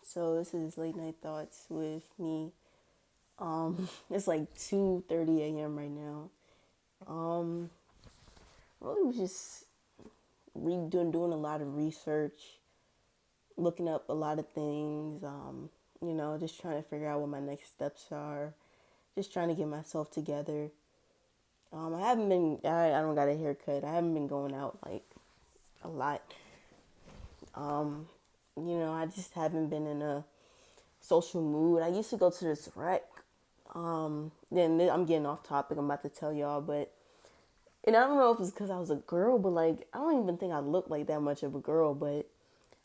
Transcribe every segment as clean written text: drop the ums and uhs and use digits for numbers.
So this is late night thoughts with me. It's like 2:30 a.m. right now. Um, really was just doing a lot of research, looking up a lot of things. Just trying to figure out what my next steps are. Just trying to get myself together. I haven't been. I don't got a haircut. I haven't been going out like a lot. Um, I just haven't been in a social mood. I used to go to this rec. Then I'm getting off topic. I'm about to tell y'all, but and I don't know if it's because I was a girl, but like I don't even think I look like that much of a girl. But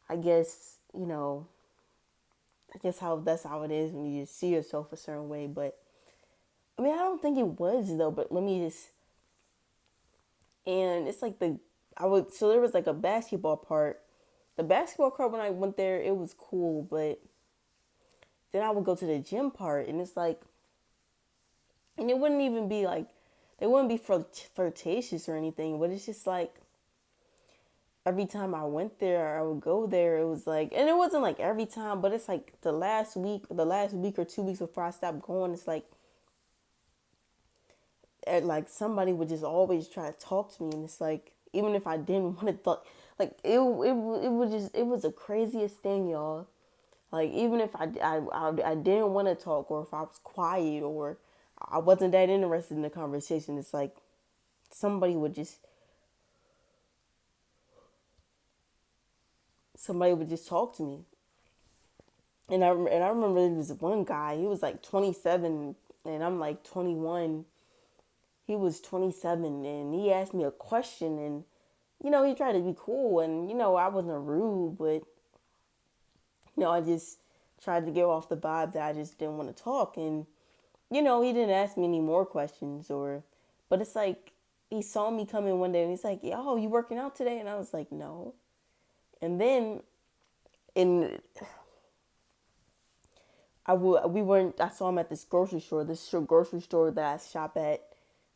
I guess I guess how that's how it is when you just see yourself a certain way. But I mean, I don't think it was though. But let me just and it's like I would so there was like a basketball part. The basketball part when I went there, it was cool, but then I would go to the gym part, and it's like, and it wouldn't even be like, they wouldn't be flirtatious or anything, but it's just like every time I went there, I would go there. It was like, and it wasn't like every time, but it's like the last week or 2 weeks before I stopped going, it's like somebody would just always try to talk to me, and it's like even if I didn't want to talk, like it was the craziest thing, y'all. Like even if I didn't want to talk, or if I was quiet, or I wasn't that interested in the conversation, it's like somebody would just somebody would just talk to me. And I remember there was one guy. He was like 27, and I'm like 21. He was 27, and he asked me a question, and he tried to be cool, and I wasn't rude, but I just tried to give off the vibe that I just didn't want to talk, and he didn't ask me any more questions, but it's like he saw me come in one day, and he's like, "Yo, you working out today?" And I was like, "No." And then in we weren't. I saw him at this grocery store. Grocery store that I shop at,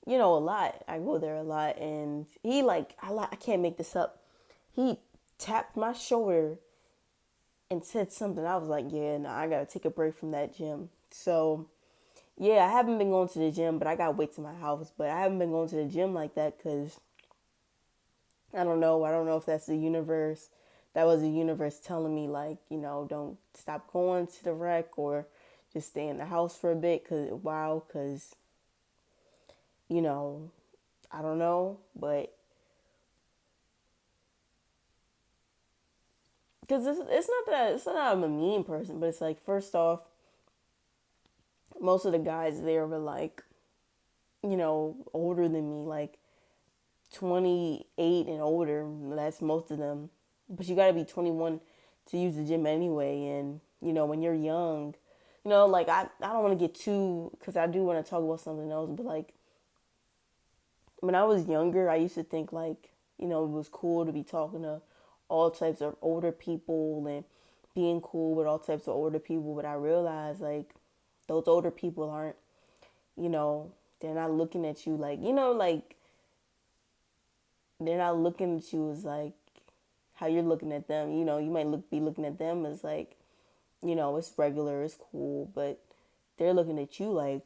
a lot. I go there a lot, and he I can't make this up. He tapped my shoulder and said something. I was like, yeah, no, I gotta take a break from that gym. So yeah, I haven't been going to the gym, but I got weights in my house. But I haven't been going to the gym like that because I don't know. I don't know if that's the universe. That was the universe telling me like, don't stop going to the rec, or just stay in the house for a bit. Cause you know, I don't know, but because it's not I'm a mean person, but it's like first off, most of the guys there were like, older than me, like 28 and older. That's most of them. But you got to be 21 to use the gym anyway. And, when you're young, like I don't want to get too, because I do want to talk about something else, but like when I was younger, I used to think like, it was cool to be talking to all types of older people and being cool with all types of older people. But I realized like those older people aren't, you know, they're not looking at you like, like they're not looking at you as like how you're looking at them. You might be looking at them as like, it's regular, it's cool, but they're looking at you like,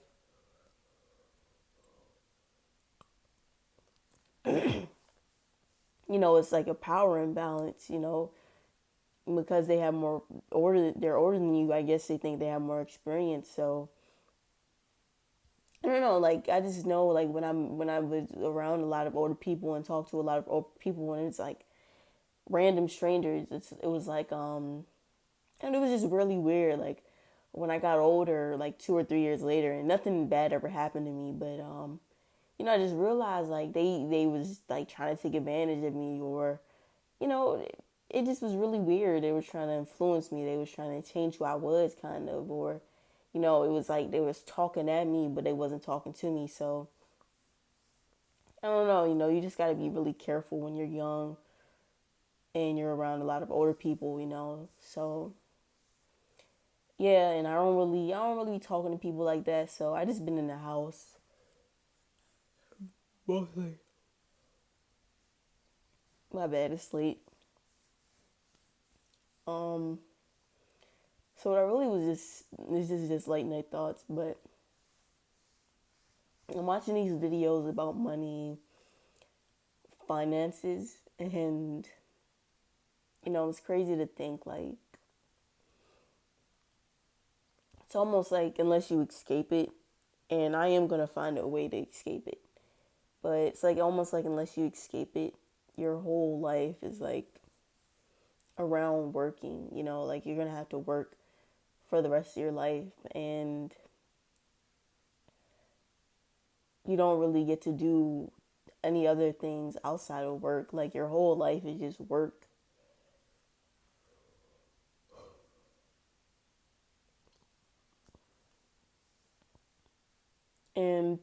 it's like a power imbalance, because they have more they're older than you. I guess they think they have more experience. So I don't know. Like I just know, like when I was around a lot of older people and talked to a lot of older people, and it's like random strangers. It was like and it was just really weird. Like when I got older, like 2 or 3 years later, and nothing bad ever happened to me, but I just realized like they was like trying to take advantage of me, or you know, it just was really weird. They were trying to influence me. They was trying to change who I was, kind of, or it was like they was talking at me, but they wasn't talking to me. So I don't know. You just got to be really careful when you're young and you're around a lot of older people. So yeah, and I don't really be talking to people like that. So I just been in the house mostly. My bad, asleep. Um, So what I really was just, this is just late night thoughts, but I'm watching these videos about money, finances, and it's crazy to think like it's almost like unless you escape it, and I am gonna find a way to escape it, but it's like almost like unless you escape it, your whole life is like around working, like you're gonna have to work for the rest of your life, and you don't really get to do any other things outside of work. Like your whole life is just work. And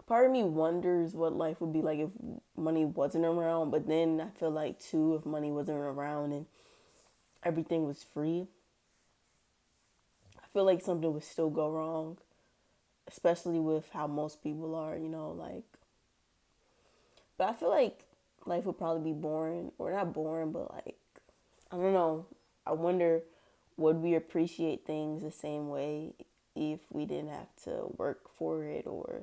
part of me wonders what life would be like if money wasn't around, but then I feel like too, if money wasn't around and everything was free, I feel like something would still go wrong, especially with how most people are, like, but I feel like life would probably be boring, or not boring, but like, I don't know. I wonder, would we appreciate things the same way if we didn't have to work for it, or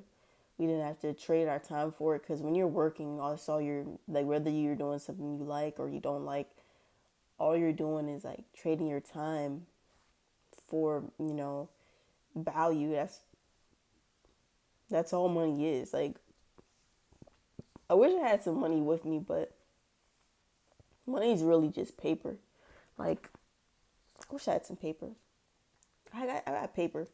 we didn't have to trade our time for it? Because when you're working, also you're like, whether you're doing something you like or you don't like, all you're doing is like trading your time for, value. That's all money is. Like, I wish I had some money with me, but money is really just paper. Like, I wish I had some paper. I got paper,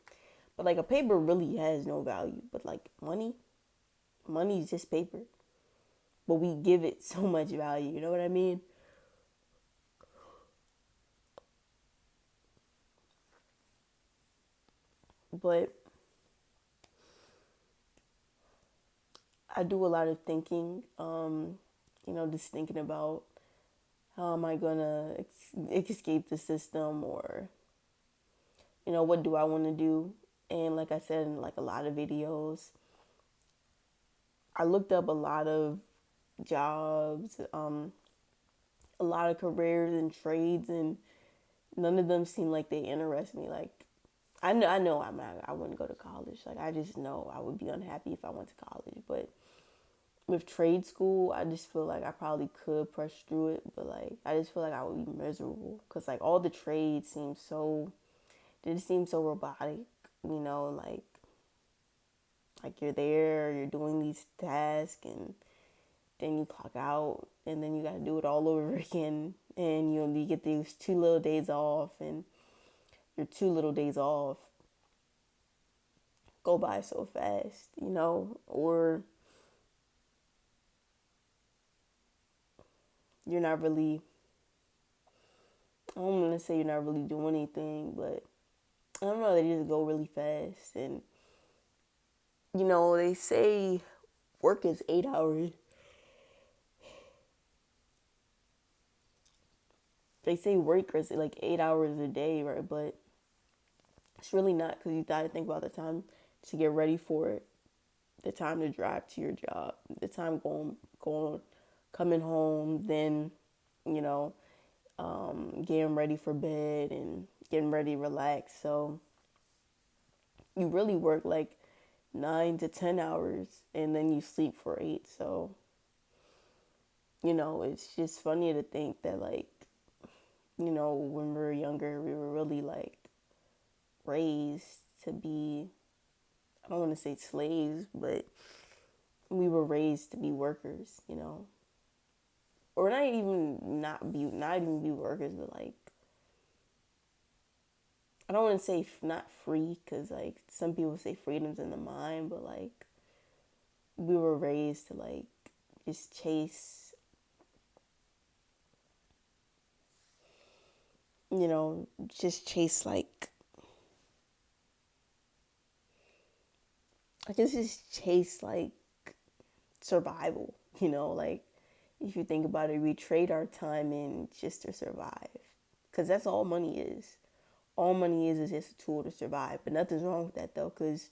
but like a paper really has no value. But like money is just paper. But we give it so much value. You know what I mean? But I do a lot of thinking. Just thinking about how am I gonna escape the system, or what do I want to do? And like I said in like a lot of videos, I looked up a lot of jobs, a lot of careers and trades, and none of them seem like they interest me. Like I know I wouldn't go to college. Like I just know I would be unhappy if I went to college. But with trade school, I just feel like I probably could push through it, but like I just feel like I would be miserable because like all the trades seem so, they just seem so robotic. Like you're there, you're doing these tasks, and then you clock out, and then you got to do it all over again, and you get these 2 little days off, and your 2 little days off go by so fast, or you're not really, I don't want to say you're not really doing anything, but I don't know, they just go really fast. And they say work is 8 hours. They say work is like 8 hours a day, right? But it's really not, because you got to think about the time to get ready for it, the time to drive to your job, the time going, coming home, then you know, getting ready for bed and getting ready to relax. So you really work like 9 to 10 hours, and then you sleep for 8. So it's just funny to think that like when we were younger, we were really like raised to be, I don't want to say slaves, but we were raised to be workers, or not even be workers, but like I don't want to say not free, because like some people say freedom's in the mind, but like we were raised to like just you know, chase like, I guess just chase like survival, like if you think about it, we trade our time in just to survive, because that's all money is. All money is just a tool to survive, but nothing's wrong with that though, because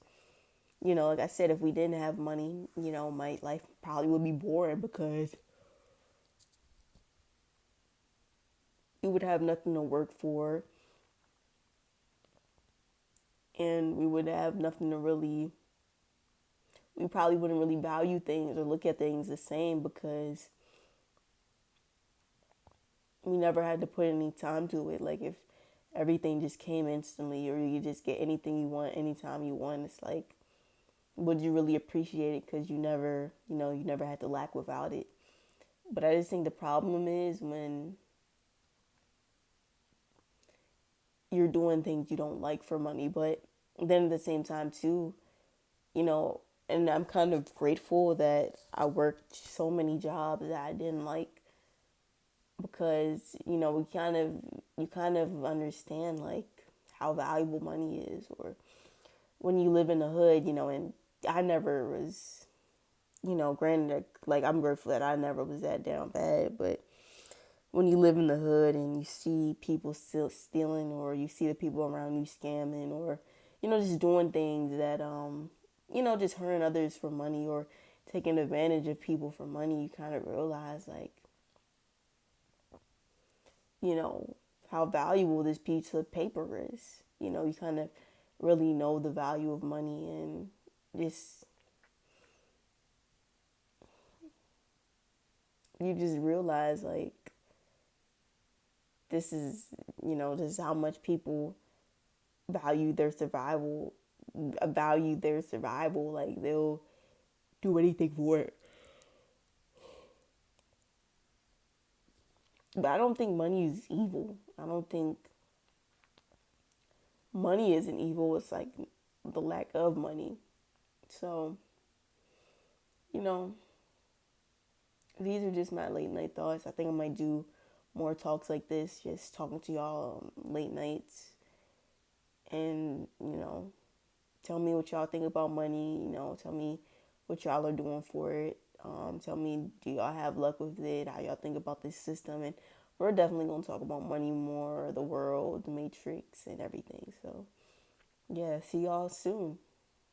like I said, if we didn't have money, my life probably would be boring, because you would have nothing to work for. and we would have nothing to really, we probably wouldn't really value things or look at things the same because we never had to put any time to it. Like if everything just came instantly or you could just get anything you want anytime you want, it's like, would you really appreciate it because you never, you never had to lack without it. But I just think the problem is when you're doing things you don't like for money, but then at the same time too, you know, and I'm kind of grateful that I worked so many jobs that I didn't like because, we kind of, you kind of understand like how valuable money is, or when you live in the hood, and I never was, granted, like I'm grateful that I never was that down bad, but when you live in the hood and you see people still stealing, or you see the people around you scamming, or just doing things that just hurting others for money, or taking advantage of people for money, you kind of realize like, you know how valuable this piece of paper is. You kind of really know the value of money, and just you just realize like this is this is how much people value their survival like they'll do anything for it. But I don't think money is evil. I don't think money isn't evil. It's like the lack of money. So, you know these are just my late night thoughts. I think I might do more talks like this, just talking to y'all late nights, and tell me what y'all think about money. Tell me what y'all are doing for it. Tell me, do y'all have luck with it? How y'all think about this system? And we're definitely going to talk about money more, the world, the matrix, and everything. So, yeah, see y'all soon.